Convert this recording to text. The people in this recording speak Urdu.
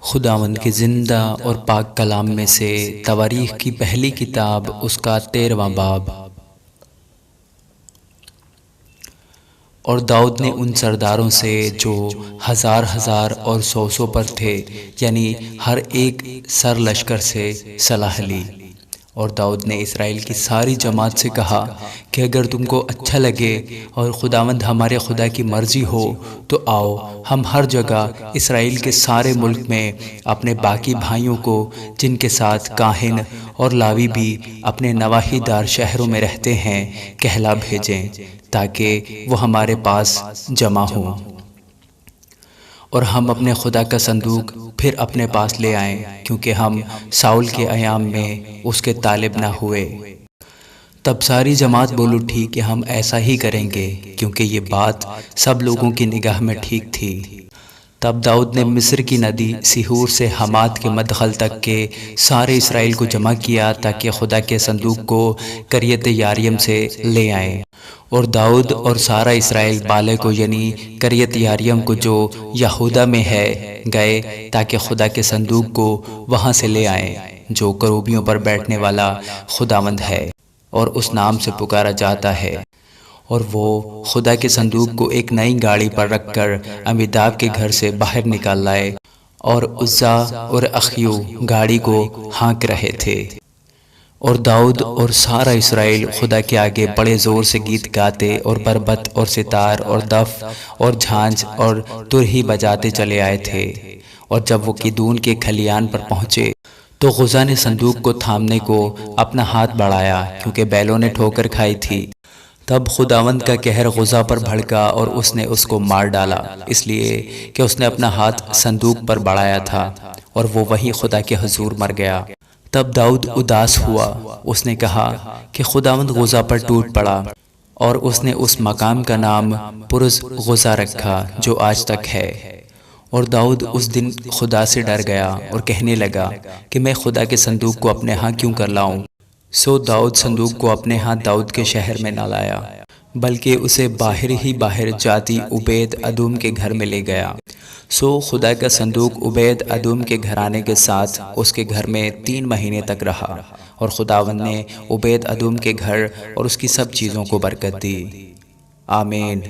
خداوند کے زندہ اور پاک کلام میں سے تواریخ کی پہلی کتاب اس کا 13واں باب۔ اور داؤد نے ان سرداروں سے جو ہزار ہزار اور سو سو پر تھے، یعنی ہر ایک سر لشکر سے صلاح لی۔ اور داؤد نے اسرائیل کی ساری جماعت سے کہا کہ اگر تم کو اچھا لگے اور خداوند ہمارے خدا کی مرضی ہو تو آؤ، ہم ہر جگہ اسرائیل کے سارے ملک میں اپنے باقی بھائیوں کو، جن کے ساتھ کاہن اور لاوی بھی اپنے نواحی دار شہروں میں رہتے ہیں، کہلا بھیجیں تاکہ وہ ہمارے پاس جمع ہوں، اور ہم اپنے خدا کا صندوق پھر اپنے پاس لے آئیں، کیونکہ ہم ساؤل کے ایام میں اس کے طالب نہ ہوئے۔ تب ساری جماعت بول اٹھی کہ ہم ایسا ہی کریں گے، کیونکہ یہ بات سب لوگوں کی نگاہ میں ٹھیک تھی۔ تب داؤد نے مصر کی ندی سیہور سے حمات کے مدخل تک کے سارے اسرائیل کو جمع کیا تاکہ خدا کے صندوق کو کریت یاریم سے لے آئیں۔ اور داؤد اور سارا اسرائیل بالے کو، یعنی کریت یاریم کو جو یہودا میں ہے، گئے تاکہ خدا کے صندوق کو وہاں سے لے آئیں، جو کروبیوں پر بیٹھنے والا خداوند ہے اور اس نام سے پکارا جاتا ہے۔ اور وہ خدا کے صندوق کو ایک نئی گاڑی پر رکھ کر امیداب کے گھر سے باہر نکال لائے، اور عزا اور اخیو گاڑی کو ہانک رہے تھے۔ اور داؤد اور سارا اسرائیل خدا کے آگے بڑے زور سے گیت گاتے اور بربط اور ستار اور دف اور جھانج اور ترہی بجاتے چلے آئے تھے۔ اور جب وہ کیدون کے کھلیان پر پہنچے تو غزا نے صندوق کو تھامنے کو اپنا ہاتھ بڑھایا، کیونکہ بیلوں نے ٹھوکر کھائی تھی۔ تب خداوند کا قہر غزا پر بھڑکا اور اس نے اس کو مار ڈالا، اس لیے کہ اس نے اپنا ہاتھ صندوق پر بڑھایا تھا، اور وہ وہیں خدا کے حضور مر گیا۔ تب داؤد اداس ہوا، اس نے کہا کہ خداوند غزا پر ٹوٹ پڑا، اور اس نے اس مقام کا نام پرز غزا رکھا جو آج تک ہے۔ اور داؤد اس دن خدا سے ڈر گیا اور کہنے لگا کہ میں خدا کے صندوق کو اپنے ہاں کیوں کر لاؤں؟ سو داؤد صندوق کو اپنے ہاں داؤد کے شہر میں نہ لایا، بلکہ اسے باہر ہی باہر جاتی عبید ادوم کے گھر میں لے گیا۔ سو خدا کا صندوق عبید ادوم کے گھرانے کے ساتھ اس کے گھر میں 3 مہینے تک رہا، اور خداوند نے عبید ادوم کے گھر اور اس کی سب چیزوں کو برکت دی۔ آمین۔